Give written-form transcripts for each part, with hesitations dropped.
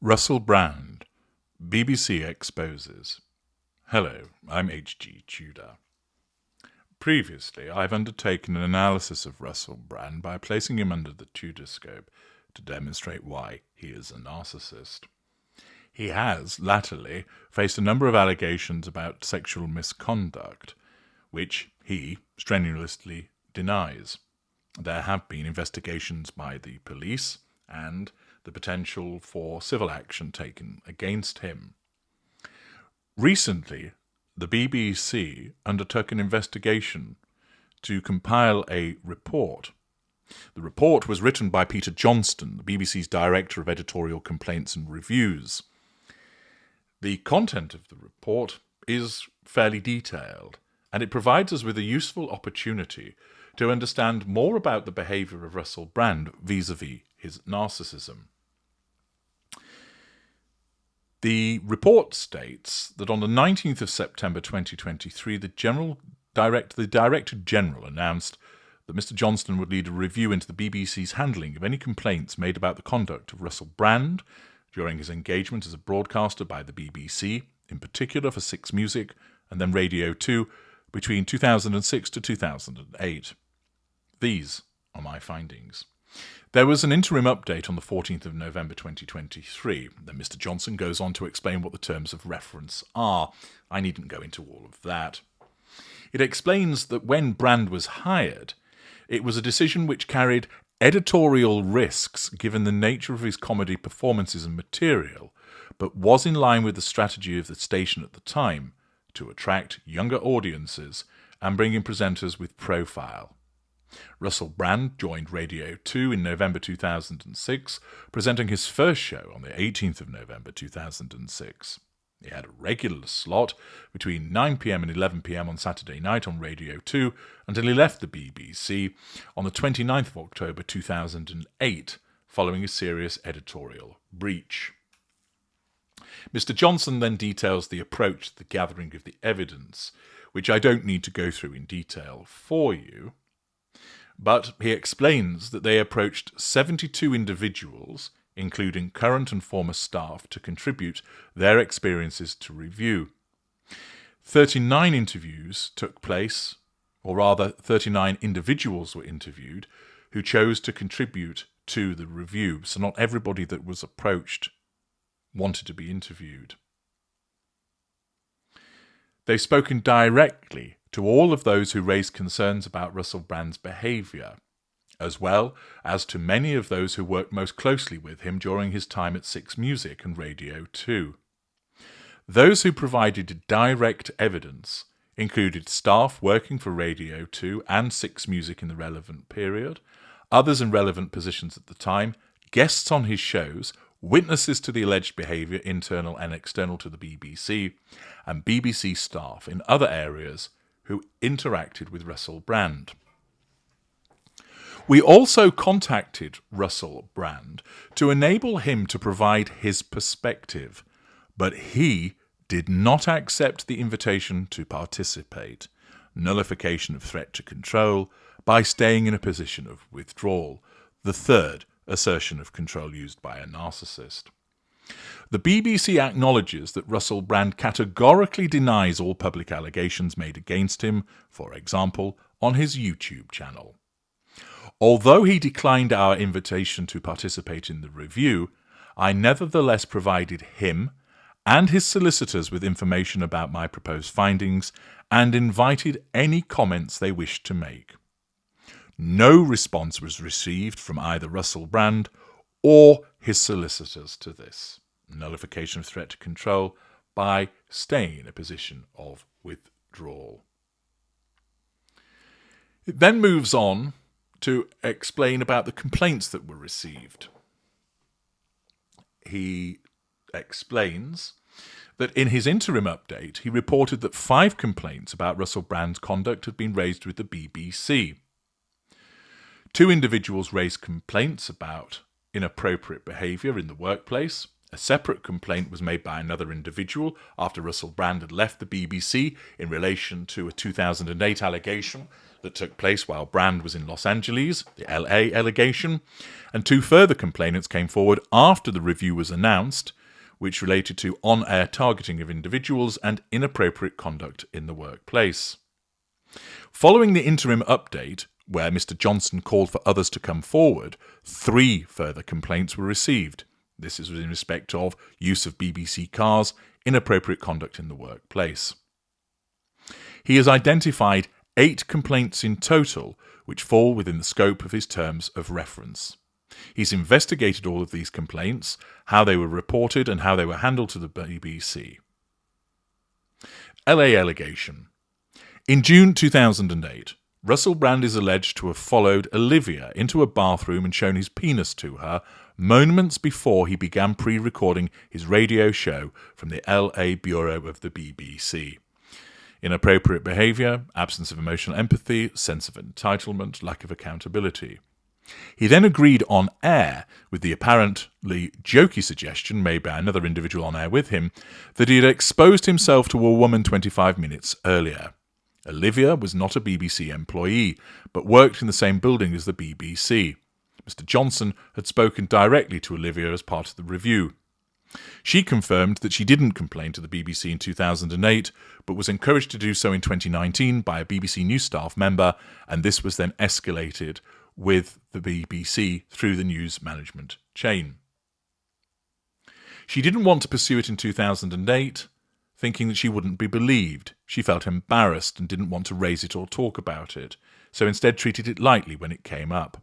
Russell Brand, BBC exposes. Hello, I'm H.G. Tudor. Previously, I've undertaken an analysis of Russell Brand by placing him under the Tudor scope to demonstrate why he is a narcissist. He has, latterly, faced a number of allegations about sexual misconduct, which he strenuously denies. There have been investigations by the police and the potential for civil action taken against him. Recently, the BBC undertook an investigation to compile a report. The report was written by Peter Johnston, the BBC's Director of Editorial Complaints and Reviews. The content of the report is fairly detailed, and it provides us with a useful opportunity to understand more about the behaviour of Russell Brand vis-à-vis his narcissism. The report states that on the 19th of September 2023, the Director General announced that Mr. Johnston would lead a review into the BBC's handling of any complaints made about the conduct of Russell Brand during his engagement as a broadcaster by the BBC, in particular for Six Music and then Radio 2, between 2006 to 2008. These are my findings. There was an interim update on the 14th of November 2023. Then Mr. Johnson goes on to explain what the terms of reference are. I needn't go into all of that. It explains that when Brand was hired, it was a decision which carried editorial risks given the nature of his comedy performances and material, but was in line with the strategy of the station at the time to attract younger audiences and bring in presenters with profile. Russell Brand joined Radio 2 in November 2006, presenting his first show on the 18th of November 2006. He had a regular slot between 9 p.m. and 11 p.m. on Saturday night on Radio 2 until he left the BBC on the 29th of October 2008, following a serious editorial breach. Mr. Johnson then details the approach to the gathering of the evidence, which I don't need to go through in detail for you. But he explains that they approached 72 individuals, including current and former staff, to contribute their experiences to review. 39 interviews took place, or rather 39 individuals were interviewed who chose to contribute to the review. So not everybody that was approached wanted to be interviewed. They've spoken directly to all of those who raised concerns about Russell Brand's behaviour, as well as to many of those who worked most closely with him during his time at Six Music and Radio 2. Those who provided direct evidence included staff working for Radio 2 and Six Music in the relevant period, others in relevant positions at the time, guests on his shows, witnesses to the alleged behaviour internal and external to the BBC, and BBC staff in other areas who interacted with Russell Brand. We also contacted Russell Brand to enable him to provide his perspective, but he did not accept the invitation to participate, nullification of threat to control, by staying in a position of withdrawal, the third assertion of control used by a narcissist. The BBC acknowledges that Russell Brand categorically denies all public allegations made against him, for example, on his YouTube channel. Although he declined our invitation to participate in the review, I nevertheless provided him and his solicitors with information about my proposed findings and invited any comments they wished to make. No response was received from either Russell Brand or his solicitors to this. Nullification of threat to control by staying in a position of withdrawal. It then moves on to explain about the complaints that were received. He explains that in his interim update, he reported that 5 complaints about Russell Brand's conduct had been raised with the BBC. 2 individuals raised complaints about inappropriate behaviour in the workplace, A separate complaint was made by another individual after Russell Brand had left the BBC in relation to a 2008 allegation that took place while Brand was in Los Angeles, the LA allegation, and 2 further complainants came forward after the review was announced, which related to on-air targeting of individuals and inappropriate conduct in the workplace. Following the interim update, where Mr. Johnson called for others to come forward, 3 further complaints were received. This is in respect of use of BBC cars, inappropriate conduct in the workplace. He has identified 8 complaints in total, which fall within the scope of his terms of reference. He's investigated all of these complaints, how they were reported and how they were handled to the BBC. LA allegation. In June 2008, Russell Brand is alleged to have followed Olivia into a bathroom and shown his penis to her moments before he began pre-recording his radio show from the LA Bureau of the BBC. Inappropriate behaviour, absence of emotional empathy, sense of entitlement, lack of accountability. He then agreed on air with the apparently jokey suggestion made by another individual on air with him that he had exposed himself to a woman 25 minutes earlier. Olivia was not a BBC employee, but worked in the same building as the BBC. Mr. Johnson had spoken directly to Olivia as part of the review. She confirmed that she didn't complain to the BBC in 2008, but was encouraged to do so in 2019 by a BBC News staff member, and this was then escalated with the BBC through the news management chain. She didn't want to pursue it in 2008, thinking that she wouldn't be believed. She felt embarrassed and didn't want to raise it or talk about it, so instead treated it lightly when it came up.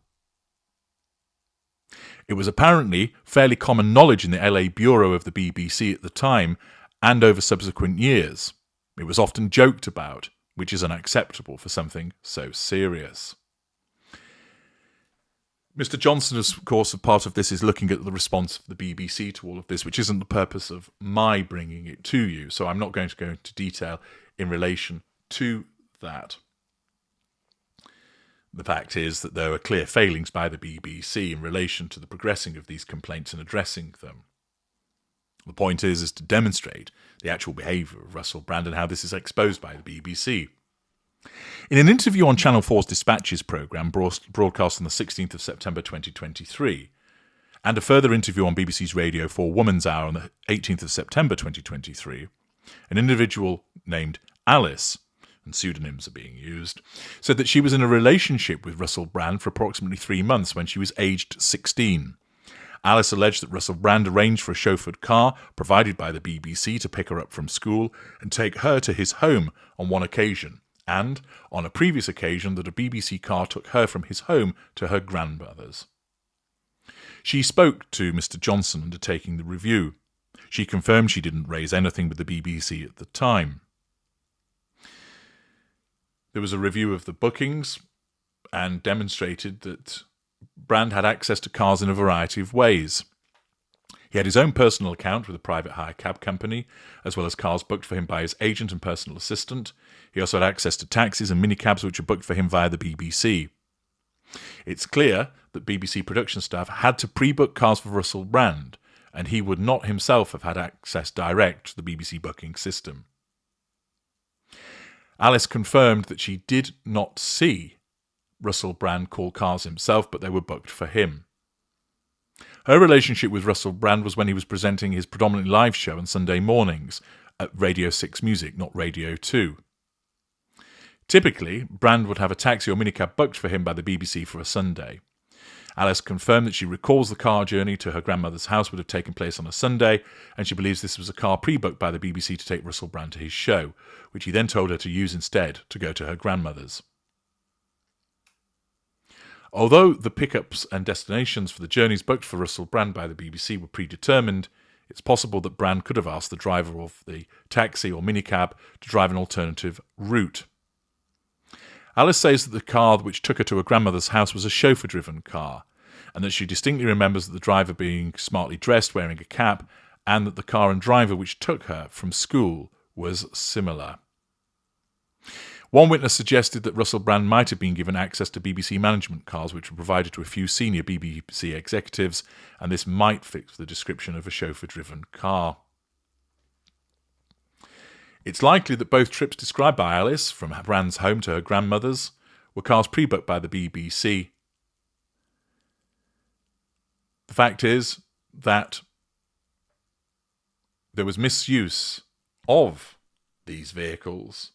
It was apparently fairly common knowledge in the LA Bureau of the BBC at the time and over subsequent years. It was often joked about, which is unacceptable for something so serious. Mr. Johnson, of course, as part of this, is looking at the response of the BBC to all of this, which isn't the purpose of my bringing it to you, so I'm not going to go into detail in relation to that. The fact is that there were clear failings by the BBC in relation to the progressing of these complaints and addressing them. The point is to demonstrate the actual behaviour of Russell Brand and how this is exposed by the BBC. In an interview on Channel 4's Dispatches programme broadcast on the 16th of September 2023, and a further interview on BBC's Radio 4 Woman's Hour on the 18th of September 2023, an individual named Alice, and pseudonyms are being used, said that she was in a relationship with Russell Brand for approximately 3 months when she was aged 16. Alice alleged that Russell Brand arranged for a chauffeured car provided by the BBC to pick her up from school and take her to his home on one occasion, and, on a previous occasion, that a BBC car took her from his home to her grandmother's. She spoke to Mr. Johnson undertaking the review. She confirmed she didn't raise anything with the BBC at the time. There was a review of the bookings and demonstrated that Brand had access to cars in a variety of ways. He had his own personal account with a private hire cab company, as well as cars booked for him by his agent and personal assistant. He also had access to taxis and minicabs which were booked for him via the BBC. It's clear that BBC production staff had to pre-book cars for Russell Brand, and he would not himself have had access direct to the BBC booking system. Alice confirmed that she did not see Russell Brand call cars himself, but they were booked for him. Her relationship with Russell Brand was when he was presenting his predominantly live show on Sunday mornings at Radio 6 Music, not Radio 2. Typically, Brand would have a taxi or minicab booked for him by the BBC for a Sunday. Alice confirmed that she recalls the car journey to her grandmother's house would have taken place on a Sunday, and she believes this was a car pre-booked by the BBC to take Russell Brand to his show, which he then told her to use instead to go to her grandmother's. Although the pickups and destinations for the journeys booked for Russell Brand by the BBC were predetermined, it's possible that Brand could have asked the driver of the taxi or minicab to drive an alternative route. Alice says that the car which took her to her grandmother's house was a chauffeur-driven car, and that she distinctly remembers the driver being smartly dressed, wearing a cap, and that the car and driver which took her from school was similar. One witness suggested that Russell Brand might have been given access to BBC management cars which were provided to a few senior BBC executives, and this might fit the description of a chauffeur-driven car. It's likely that both trips described by Alice, from Brand's home to her grandmother's, were cars pre-booked by the BBC. The fact is that there was misuse of these vehicles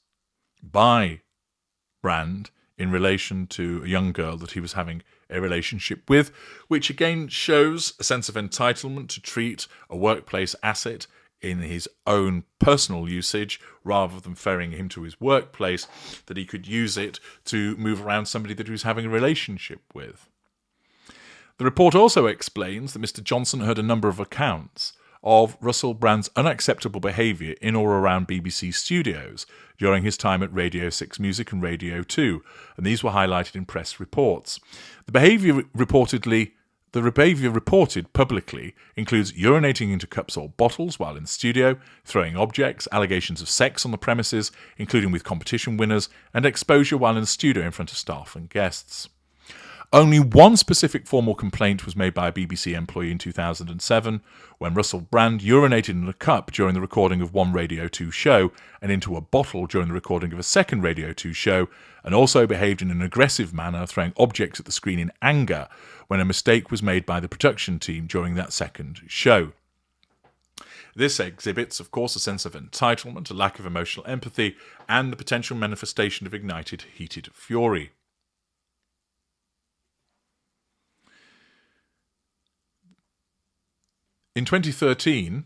by Brand in relation to a young girl that he was having a relationship with, which again shows a sense of entitlement to treat a workplace asset in his own personal usage rather than ferrying him to his workplace, that he could use it to move around somebody that he was having a relationship with. The report also explains that Mr. Johnson heard a number of accounts of Russell Brand's unacceptable behaviour in or around BBC studios during his time at Radio 6 Music and Radio 2, and these were highlighted in press reports. The behaviour reported publicly includes urinating into cups or bottles while in the studio, throwing objects, allegations of sex on the premises, including with competition winners, and exposure while in the studio in front of staff and guests. Only one specific formal complaint was made by a BBC employee in 2007, when Russell Brand urinated in a cup during the recording of one Radio 2 show and into a bottle during the recording of a second Radio 2 show, and also behaved in an aggressive manner, throwing objects at the screen in anger when a mistake was made by the production team during that second show. This exhibits, of course, a sense of entitlement, a lack of emotional empathy, and the potential manifestation of ignited, heated fury. In 2013,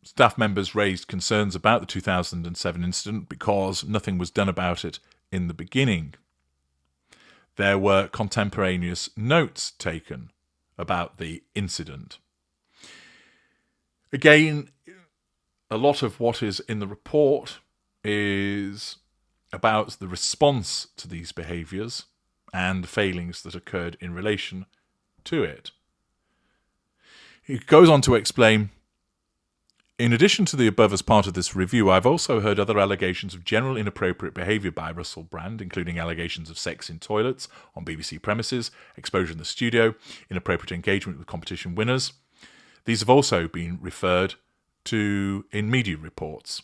staff members raised concerns about the 2007 incident because nothing was done about it in the beginning. There were contemporaneous notes taken about the incident. Again, a lot of what is in the report is about the response to these behaviours and the failings that occurred in relation to it. It goes on to explain, in addition to the above as part of this review, I've also heard other allegations of general inappropriate behaviour by Russell Brand, including allegations of sex in toilets on BBC premises, exposure in the studio, inappropriate engagement with competition winners. These have also been referred to in media reports,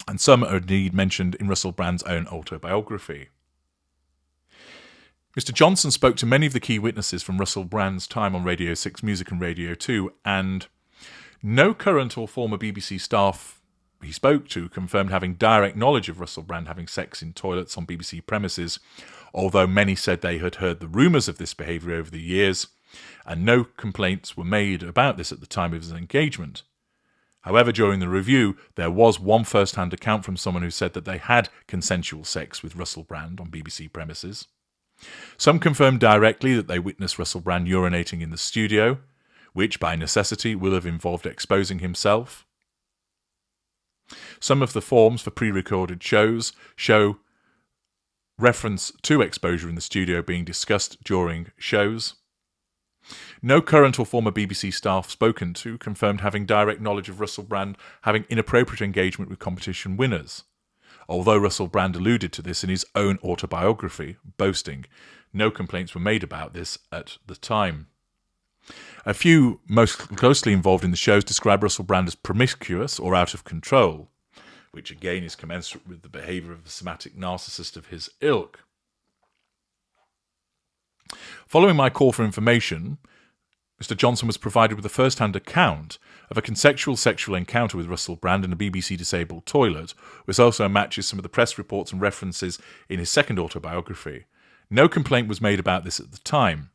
and some are indeed mentioned in Russell Brand's own autobiography. Mr. Johnson spoke to many of the key witnesses from Russell Brand's time on Radio 6 Music and Radio 2, and no current or former BBC staff he spoke to confirmed having direct knowledge of Russell Brand having sex in toilets on BBC premises, although many said they had heard the rumours of this behaviour over the years, and no complaints were made about this at the time of his engagement. However, during the review, there was one first-hand account from someone who said that they had consensual sex with Russell Brand on BBC premises. Some confirmed directly that they witnessed Russell Brand urinating in the studio, which by necessity will have involved exposing himself. Some of the forms for pre-recorded shows show reference to exposure in the studio being discussed during shows. No current or former BBC staff spoken to confirmed having direct knowledge of Russell Brand having inappropriate engagement with competition winners, although Russell Brand alluded to this in his own autobiography, boasting no complaints were made about this at the time. A few most closely involved in the shows describe Russell Brand as promiscuous or out of control, which again is commensurate with the behaviour of the somatic narcissist of his ilk. Following my call for information, Mr. Johnson was provided with a first-hand account of a consensual sexual encounter with Russell Brand in a BBC-disabled toilet, which also matches some of the press reports and references in his second autobiography. No complaint was made about this at the time.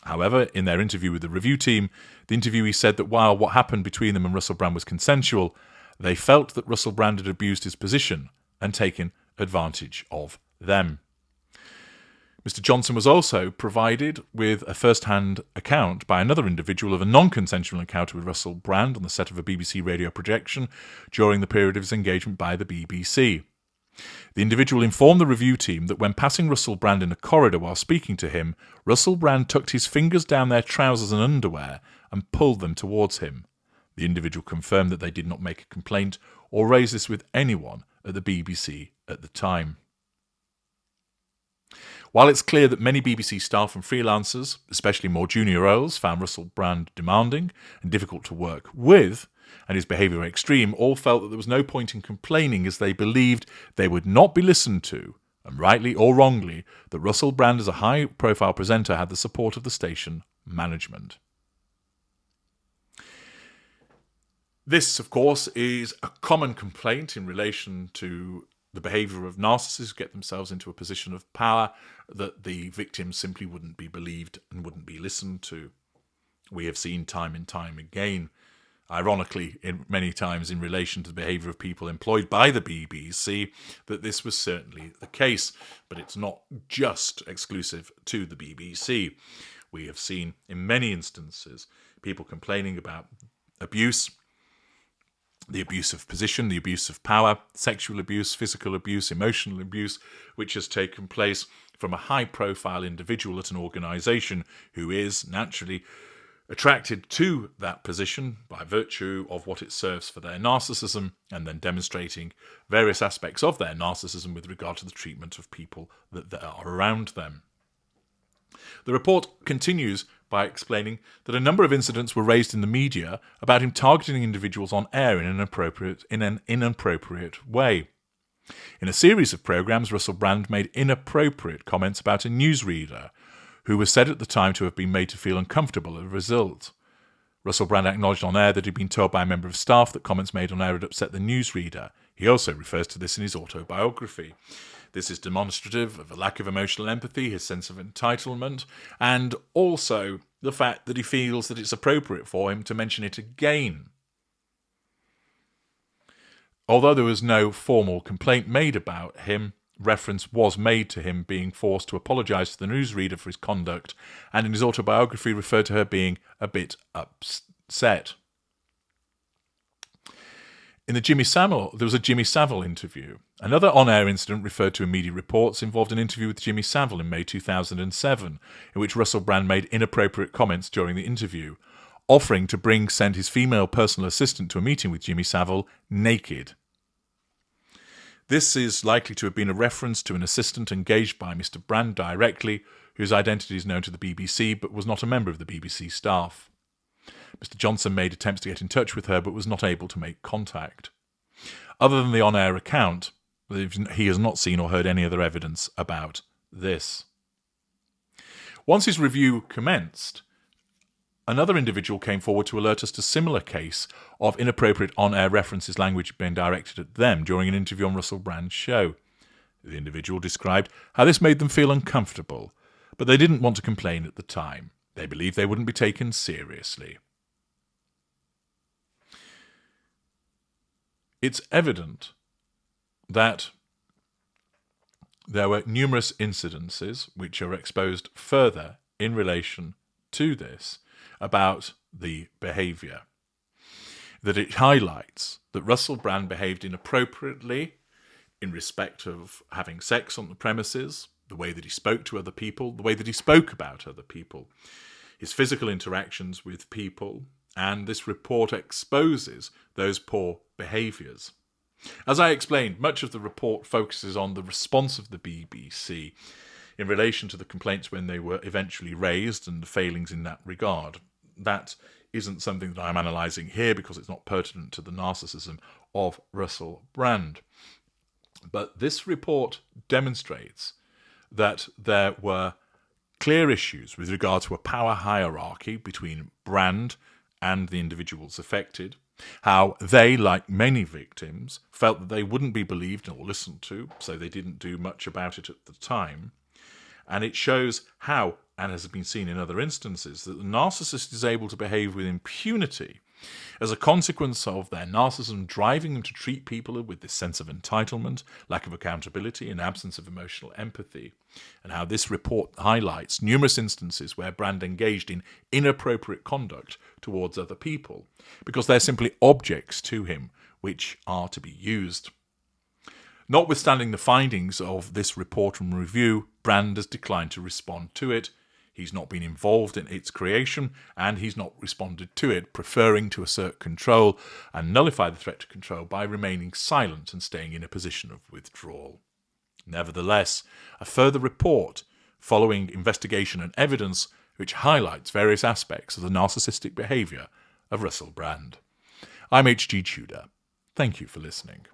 However, in their interview with the review team, the interviewee said that while what happened between them and Russell Brand was consensual, they felt that Russell Brand had abused his position and taken advantage of them. Mr. Johnson was also provided with a first-hand account by another individual of a non-consensual encounter with Russell Brand on the set of a BBC radio projection during the period of his engagement by the BBC. The individual informed the review team that when passing Russell Brand in a corridor while speaking to him, Russell Brand tucked his fingers down their trousers and underwear and pulled them towards him. The individual confirmed that they did not make a complaint or raise this with anyone at the BBC at the time. While it's clear that many BBC staff and freelancers, especially more junior roles, found Russell Brand demanding and difficult to work with, and his behaviour extreme, all felt that there was no point in complaining, as they believed they would not be listened to, and rightly or wrongly, that Russell Brand as a high-profile presenter had the support of the station management. This, of course, is a common complaint in relation to the behaviour of narcissists who get themselves into a position of power, that the victims simply wouldn't be believed and wouldn't be listened to. We have seen time and time again, ironically, many times in relation to the behaviour of people employed by the BBC, that this was certainly the case. But it's not just exclusive to the BBC. We have seen in many instances people complaining about abuse, the abuse of position, the abuse of power, sexual abuse, physical abuse, emotional abuse, which has taken place from a high-profile individual at an organisation who is naturally attracted to that position by virtue of what it serves for their narcissism, and then demonstrating various aspects of their narcissism with regard to the treatment of people that are around them. The report continues by explaining that a number of incidents were raised in the media about him targeting individuals on air in an inappropriate way. In a series of programmes, Russell Brand made inappropriate comments about a newsreader who was said at the time to have been made to feel uncomfortable as a result. Russell Brand acknowledged on air that he'd been told by a member of staff that comments made on air had upset the newsreader. He also refers to this in his autobiography. This is demonstrative of a lack of emotional empathy, his sense of entitlement, and also the fact that he feels that it's appropriate for him to mention it again. Although there was no formal complaint made about him, reference was made to him being forced to apologise to the newsreader for his conduct, and in his autobiography referred to her being a bit upset. In there was a Jimmy Savile interview. Another on-air incident referred to in media reports involved an interview with Jimmy Savile in May 2007, in which Russell Brand made inappropriate comments during the interview, offering to send his female personal assistant to a meeting with Jimmy Savile naked. This is likely to have been a reference to an assistant engaged by Mr. Brand directly, whose identity is known to the BBC but was not a member of the BBC staff. Mr. Johnson made attempts to get in touch with her but was not able to make contact. Other than the on-air account, he has not seen or heard any other evidence about this. Once his review commenced, another individual came forward to alert us to a similar case of inappropriate on-air references language being directed at them during an interview on Russell Brand's show. The individual described how this made them feel uncomfortable, but they didn't want to complain at the time. They believed they wouldn't be taken seriously. It's evident that there were numerous incidences which are exposed further in relation to this about the behaviour. That it highlights that Russell Brand behaved inappropriately in respect of having sex on the premises, the way that he spoke to other people, the way that he spoke about other people, his physical interactions with people, and this report exposes those poor behaviours. As I explained, much of the report focuses on the response of the BBC in relation to the complaints when they were eventually raised and the failings in that regard. That isn't something that I'm analysing here because it's not pertinent to the narcissism of Russell Brand. But this report demonstrates that there were clear issues with regard to a power hierarchy between Brand and the individuals affected, how they, like many victims, felt that they wouldn't be believed or listened to, so they didn't do much about it at the time. And it shows how, and has been seen in other instances, that the narcissist is able to behave with impunity as a consequence of their narcissism driving them to treat people with this sense of entitlement, lack of accountability, and absence of emotional empathy, and how this report highlights numerous instances where Brand engaged in inappropriate conduct towards other people, because they're simply objects to him which are to be used. Notwithstanding the findings of this report and review, Brand has declined to respond to it. He's not been involved in its creation, and he's not responded to it, preferring to assert control and nullify the threat to control by remaining silent and staying in a position of withdrawal. Nevertheless, a further report following investigation and evidence which highlights various aspects of the narcissistic behaviour of Russell Brand. I'm H.G. Tudor. Thank you for listening.